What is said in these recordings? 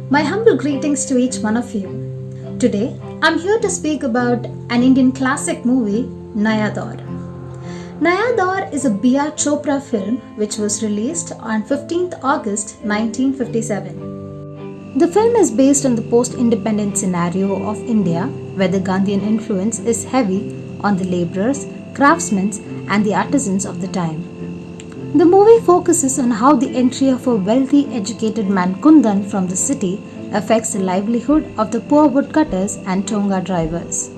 My humble greetings to each one of you. Today, I'm here to speak about an Indian classic movie, Naya Daur. Naya Daur is a B.R. Chopra film which was released on 15th August 1957. The film is based on the post-independence scenario of India where the Gandhian influence is heavy on the labourers, craftsmen and the artisans of the time. The movie focuses on how the entry of a wealthy, educated man Kundan from the city affects the livelihood of the poor woodcutters and tonga drivers.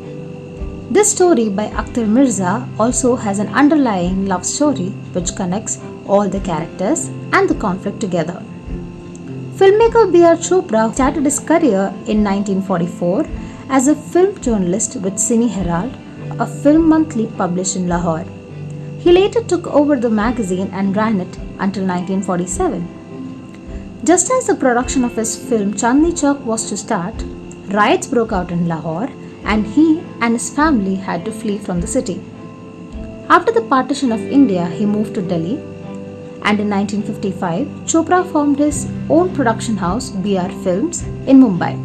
This story by Akhtar Mirza also has an underlying love story which connects all the characters and the conflict together. Filmmaker B.R. Chopra started his career in 1944 as a film journalist with Cine Herald, a film monthly published in Lahore. He later took over the magazine and ran it until 1947. Just as the production of his film Chandni Chowk was to start, riots broke out in Lahore and he and his family had to flee from the city. After the partition of India, he moved to Delhi and in 1955, Chopra formed his own production house BR Films in Mumbai.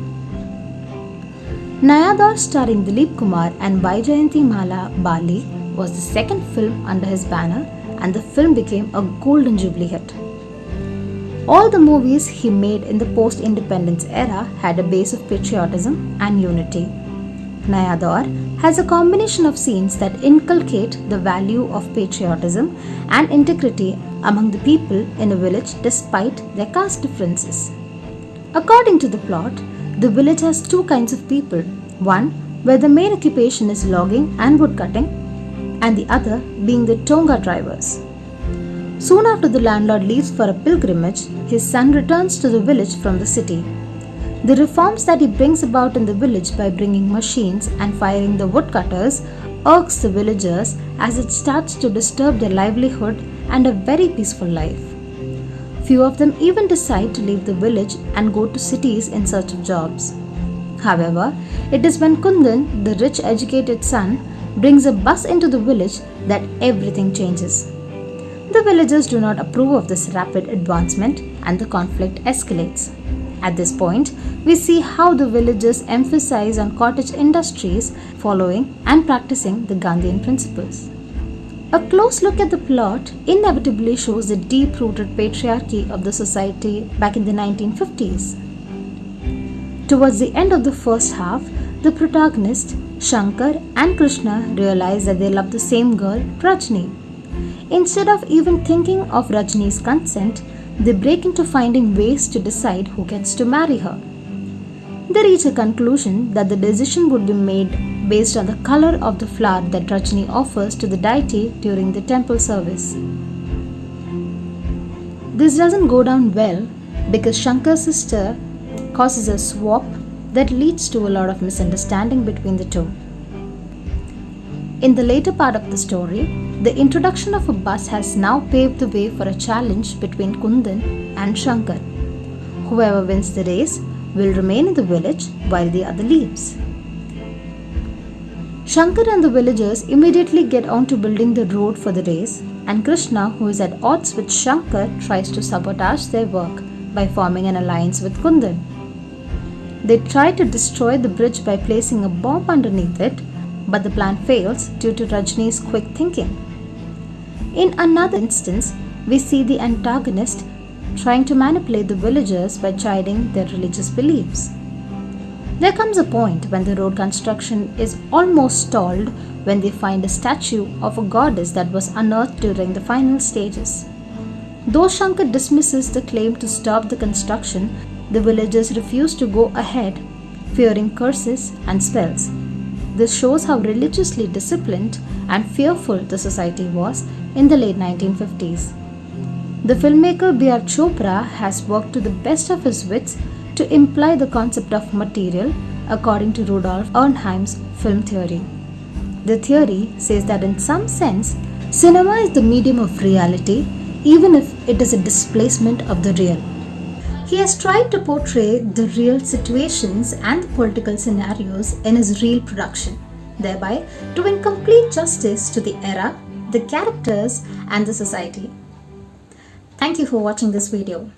Naya Daur starring Dilip Kumar and Vaijayanti Mala Bali was the second film under his banner and the film became a golden jubilee hit. All the movies he made in the post-independence era had a base of patriotism and unity. Naya Daur has a combination of scenes that inculcate the value of patriotism and integrity among the people in a village despite their caste differences. According to the plot, the village has two kinds of people, one where the main occupation is logging and woodcutting, and the other being the tonga drivers. Soon after the landlord leaves for a pilgrimage, his son returns to the village from the city. The reforms that he brings about in the village by bringing machines and firing the woodcutters irks the villagers as it starts to disturb their livelihood and a very peaceful life. Few of them even decide to leave the village and go to cities in search of jobs. However, it is when Kundan, the rich educated son, brings a bus into the village that everything changes. The villagers do not approve of this rapid advancement and the conflict escalates. At this point, we see how the villagers emphasize on cottage industries following and practicing the Gandhian principles. A close look at the plot inevitably shows the deep-rooted patriarchy of the society back in the 1950s. Towards the end of the first half, the protagonists, Shankar and Krishna, realize that they love the same girl, Rajni. Instead of even thinking of Rajni's consent, they break into finding ways to decide who gets to marry her. They reach a conclusion that the decision would be made based on the color of the flower that Rajni offers to the deity during the temple service. This doesn't go down well because Shankar's sister causes a swap that leads to a lot of misunderstanding between the two. In the later part of the story, the introduction of a bus has now paved the way for a challenge between Kundan and Shankar. Whoever wins the race will remain in the village while the other leaves. Shankar and the villagers immediately get on to building the road for the race, and Krishna, who is at odds with Shankar, tries to sabotage their work by forming an alliance with Kundan. They try to destroy the bridge by placing a bomb underneath it, but the plan fails due to Rajni's quick thinking. In another instance, we see the antagonist trying to manipulate the villagers by chiding their religious beliefs. There comes a point when the road construction is almost stalled when they find a statue of a goddess that was unearthed during the final stages. Though Shankar dismisses the claim to stop the construction, the villagers refuse to go ahead, fearing curses and spells. This shows how religiously disciplined and fearful the society was in the late 1950s. The filmmaker B.R. Chopra has worked to the best of his wits to imply the concept of material according to Rudolf Ernheim's film theory. The theory says that in some sense, cinema is the medium of reality even if it is a displacement of the real. He has tried to portray the real situations and the political scenarios in his real production, thereby doing complete justice to the era, the characters, and the society. Thank you for watching this video.